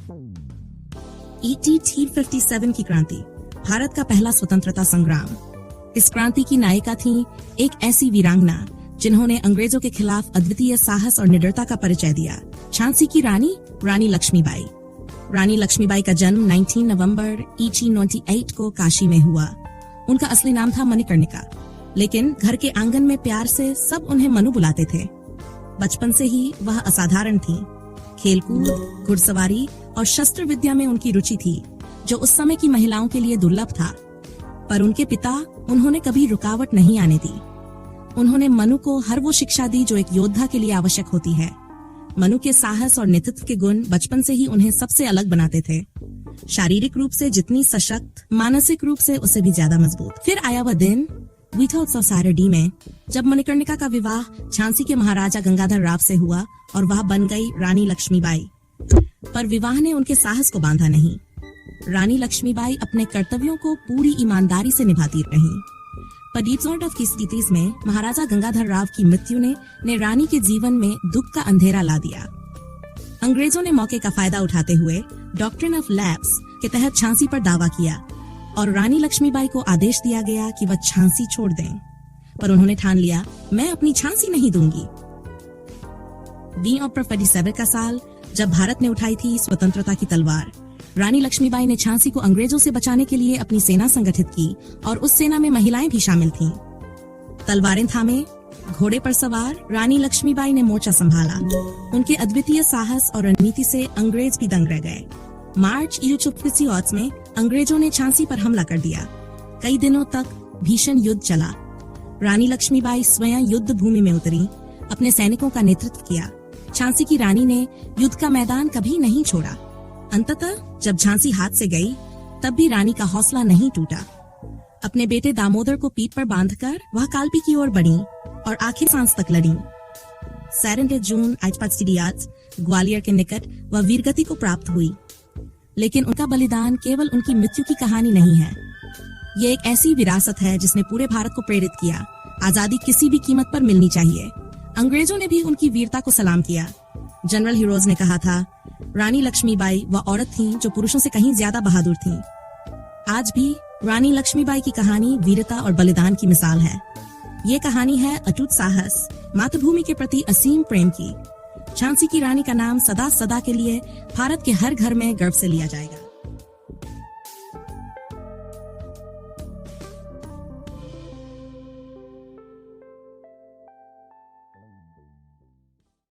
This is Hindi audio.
1857 की क्रांति, भारत का पहला स्वतंत्रता संग्राम। इस क्रांति की नायिका थी एक ऐसी वीरांगना जिन्होंने अंग्रेजों के खिलाफ अद्वितीय साहस और निडरता का परिचय दिया। झांसी की रानी, रानी लक्ष्मीबाई। रानी लक्ष्मीबाई का जन्म 19 नवंबर 1898 को काशी में हुआ। उनका असली नाम था मणिकर्णिका, लेकिन घर के आंगन में प्यार से सब उन्हें मनु बुलाते थे। बचपन से ही वह असाधारण थी। खेलकूद, घुड़सवारी और शस्त्र विद्या में उनकी रुचि थी, जो उस समय की महिलाओं के लिए दुर्लभ था। पर उनके पिता उन्होंने कभी रुकावट नहीं आने दी। उन्होंने मनु को हर वो शिक्षा दी जो एक योद्धा के लिए आवश्यक होती है। मनु के साहस और नेतृत्व के गुण बचपन से ही उन्हें सबसे अलग बनाते थे। शारीरिक रूप से जितनी सशक्त, मानसिक रूप से उससे भी ज्यादा मजबूत। फिर आया वह दिन वीठा उत्सव सारडी में, जब मणिकर्णिका का विवाह झांसी के महाराजा गंगाधर राव से हुआ और वह बन गई रानी लक्ष्मीबाई। पर विवाह ने उनके साहस को बांधा नहीं। रानी लक्ष्मीबाई अपने कर्तव्यों को पूरी ईमानदारी से निभाती रहीं। पर डीप सॉर्ट ऑफ किस्तीस में महाराजा गंगाधर राव की मृत्यु ने रानी के जीवन में दुख का अंधेरा ला दिया। अंग्रेजों ने मौके का फायदा उठाते हुए डॉक्ट्रिन ऑफ लैप्स के तहत झांसी पर दावा किया और रानी लक्ष्मीबाई को आदेश दिया गया कि वह झांसी छोड़ दें। पर उन्होंने ठान लिया, मैं अपनी झांसी नहीं दूंगी। 20 अप्रैल 47 का साल, जब भारत ने उठाई थी स्वतंत्रता की तलवार, रानी लक्ष्मीबाई ने झांसी को अंग्रेजों से बचाने के लिए अपनी सेना संगठित की और उस सेना में महिलाएं भी शामिल थीं। तलवारें थामे, घोड़े पर सवार रानी लक्ष्मीबाई ने मोर्चा संभाला। उनके अद्वितीय साहस और रणनीति से अंग्रेज भी दंग रह गए। मार्च 1858 में अंग्रेजों ने झांसी पर हमला कर दिया। कई दिनों तक भीषण युद्ध चला। रानी लक्ष्मीबाई स्वयं युद्ध भूमि में उतरी, अपने सैनिकों का नेतृत्व किया। झांसी की रानी ने युद्ध का मैदान कभी नहीं छोड़ा। अंततः जब झांसी हाथ से गई, तब भी रानी का हौसला नहीं टूटा। अपने बेटे दामोदर को पीठ पर बांधकर वह कालपी की ओर बढ़ी और आखिर सांस तक लड़ी। 7 जून 1888 ग्वालियर के निकट वह वीरगति को प्राप्त हुई। लेकिन उनका बलिदान केवल उनकी मृत्यु की कहानी नहीं है। ये एक ऐसी विरासत है जिसने पूरे भारत को प्रेरित किया। आजादी किसी भी कीमत पर मिलनी चाहिए। अंग्रेजों ने भी उनकी वीरता को सलाम किया। जनरल हीरोज ने कहा था, रानी लक्ष्मीबाई वह औरत थीं जो पुरुषों से कहीं ज्यादा बहादुर थीं। आज भी रानी लक्ष्मीबाई की कहानी वीरता और बलिदान की मिसाल है। ये कहानी है अटूट साहस, मातृभूमि के प्रति असीम प्रेम की। झांसी की रानी का नाम सदा सदा के लिए भारत के हर घर में गर्व से लिया जाएगा।